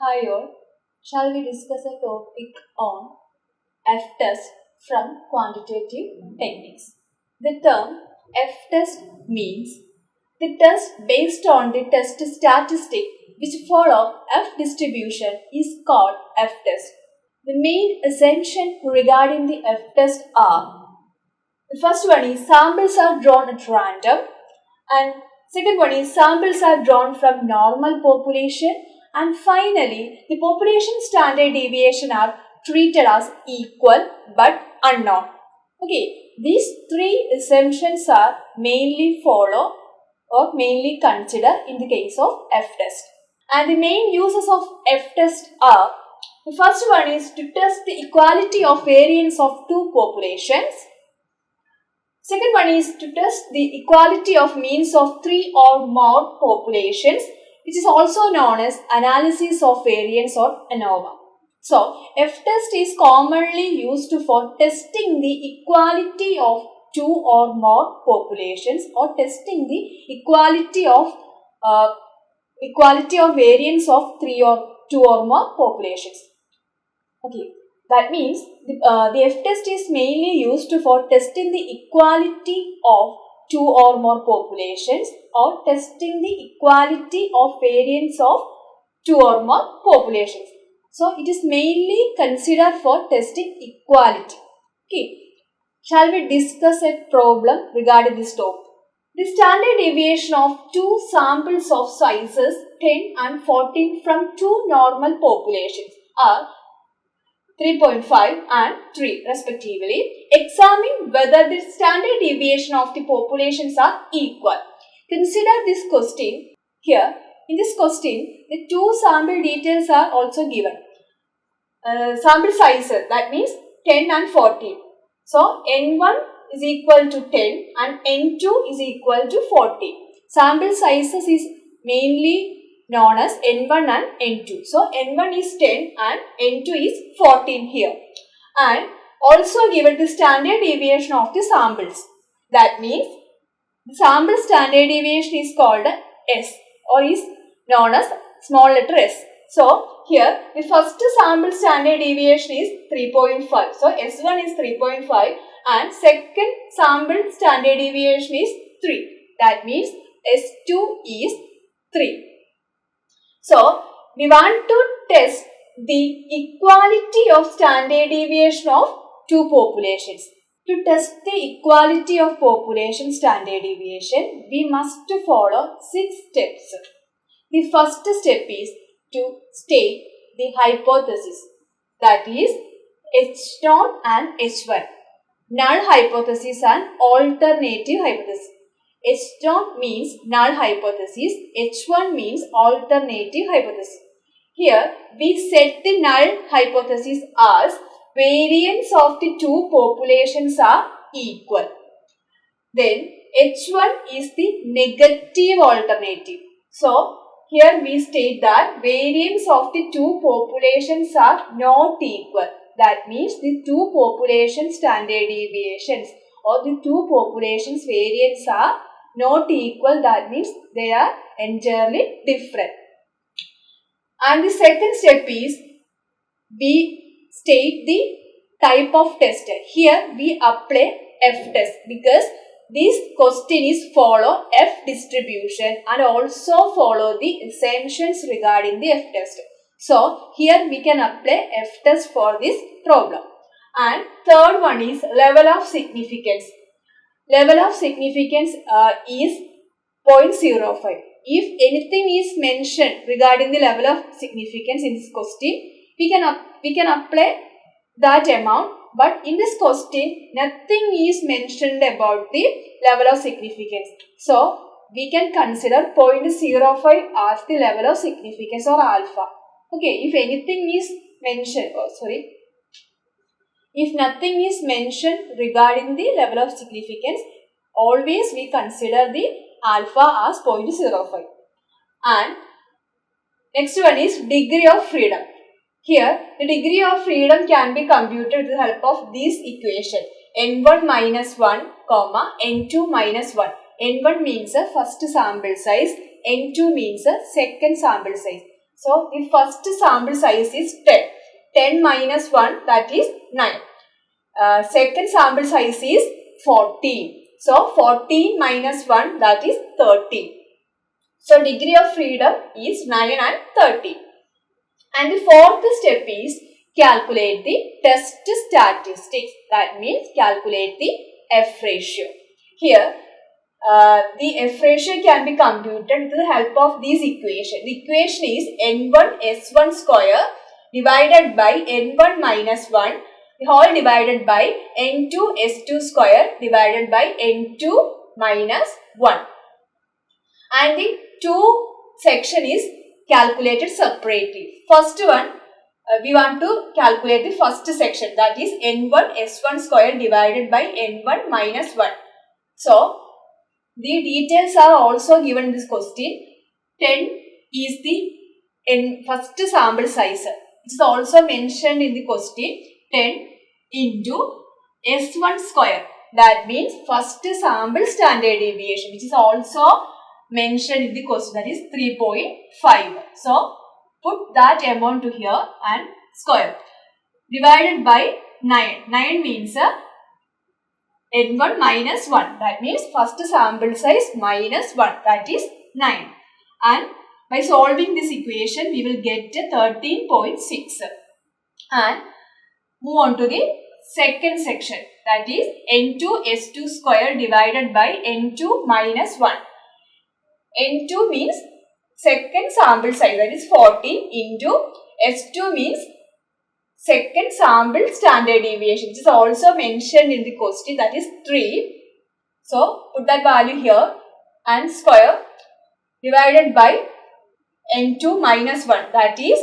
Hi all, shall we discuss a topic on F-test from quantitative techniques? The term F-test means the test based on the test statistic which follow F distribution is called F-test. The main assumption regarding the F-test are: the first one is samples are drawn at random, and second one is samples are drawn from normal population, and finally the population standard deviation are treated as equal but unknown. Okay, these three assumptions are mainly follow or mainly consider in the case of F-test. And the main uses of F-test are: the first one is to test the equality of variance of two populations. Second one is to test the equality of means of three or more populations, which is also known as analysis of variance or ANOVA. So, F-test is commonly used for testing the equality of two or more populations, or testing the equality of variance of two or more populations. Okay. That means the F-test is mainly used for testing the equality of two or more populations, or testing the equality of variance of two or more populations. So, it is mainly considered for testing equality. Okay. Shall we discuss a problem regarding this topic? The standard deviation of two samples of sizes 10 and 14 from two normal populations are 3.5 and 3 respectively. Examine whether the standard deviation of the populations are equal. Consider this question. Here, in this question, the two sample details are also given. Sample sizes, that means 10 and 14. So, N1 is equal to 10 and N2 is equal to 40. Sample sizes is mainly known as N1 and N2. So, N1 is 10 and N2 is 14 here. And also given the standard deviation of the samples. That means the sample standard deviation is called S, or is known as small letter S. So, here the first sample standard deviation is 3.5. So, S1 is 3.5 and second sample standard deviation is 3. That means S2 is 3. So, we want to test the equality of standard deviation of two populations. To test the equality of population standard deviation, we must follow 6 steps. The first step is to state the hypothesis, that is H0 and H1, null hypothesis and alternative hypothesis. H0 means null hypothesis, H1 means alternative hypothesis. Here we set the null hypothesis as variance of the two populations are equal. Then H1 is the negative alternative. So here we state that variance of the two populations are not equal. That means the two population standard deviations or the two populations variance are not equal. That means they are entirely different. And the second step is we state the type of test. Here we apply F-test because this question is follow F distribution and also follow the assumptions regarding the F-test. So, here we can apply F-test for this problem. And third one is level of significance. Level of significance is 0.05. If anything is mentioned regarding the level of significance in this question, we can apply that amount. But in this question, nothing is mentioned about the level of significance. So, we can consider 0.05 as the level of significance or alpha. Okay, if anything is mentioned, if nothing is mentioned regarding the level of significance, always we consider the alpha as 0.05. And next one is degree of freedom. Here, the degree of freedom can be computed with the help of this equation. N1 minus 1, N2 minus 1. N1 means a first sample size, N2 means a second sample size. So the first sample size is 10. 10 minus 1, that is 9. Second sample size is 14. So 14 minus 1, that is 13. So degree of freedom is 9 and 30. And the fourth step is calculate the test statistics. That means calculate the F ratio. Here the F ratio can be computed with the help of this equation. The equation is n1 s1 square divided by n1 minus 1 the whole divided by n2 s2 square divided by n2 minus 1. And the two section is calculated separately. First one, we want to calculate the first section, that is n1 s1 square divided by n1 minus 1. So, the details are also given in this question. 10 is the first sample size. It is also mentioned in the question. 10 into s1 square. That means first sample standard deviation, which is also mentioned in the question, that is 3.5. So, put that amount to here and square. Divided by 9. 9 means n1 minus 1. That means first sample size minus 1. That is 9. And by solving this equation, we will get 13.6. And move on to the second section. That is n2 s2 square divided by n2 minus 1. N2 means second sample size, that is 14 into S2 means second sample standard deviation, which is also mentioned in the question, that is 3. So, put that value here and square divided by N2 minus 1, that is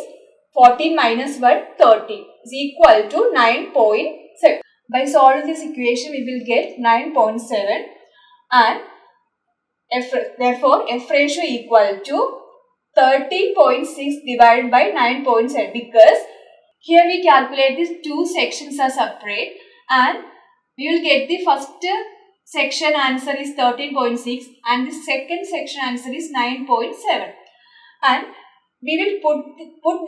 14 minus 1, 30 is equal to 9.7. By solving this equation, we will get 9.7 and therefore, F ratio equal to 13.6 divided by 9.7, because here we calculate these two sections are separate and we will get the first section answer is 13.6 and the second section answer is 9.7. And we will put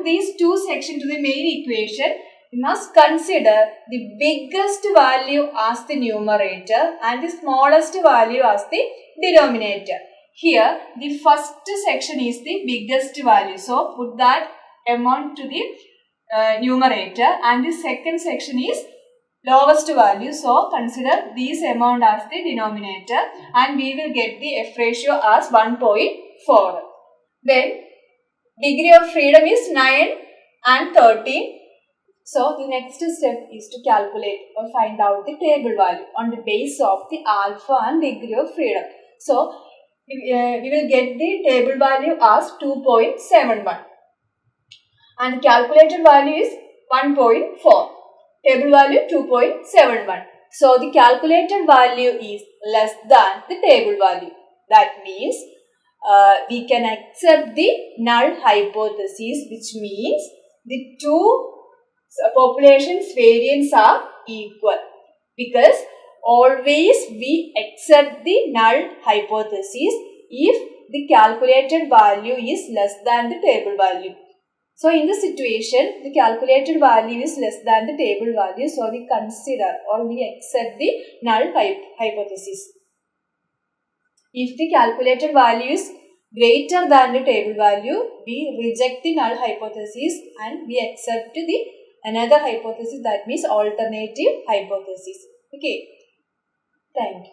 these two sections to the main equation. We must consider the biggest value as the numerator and the smallest value as the denominator. Here, the first section is the biggest value. So, put that amount to the numerator and the second section is lowest value. So, consider this amount as the denominator and we will get the F ratio as 1.4. Then, degree of freedom is 9 and 13. So, the next step is to calculate or find out the table value on the base of the alpha and degree of freedom. So, we will get the table value as 2.71 and the calculated value is 1.4. Table value 2.71. So, the calculated value is less than the table value. That means, we can accept the null hypothesis, which means the two populations variance are equal, because always we accept the null hypothesis if the calculated value is less than the table value. So, in this situation, the calculated value is less than the table value, so we consider or we accept the null hypothesis. If the calculated value is greater than the table value, we reject the null hypothesis and we accept the another hypothesis, that means alternative hypothesis. Okay. Thank you.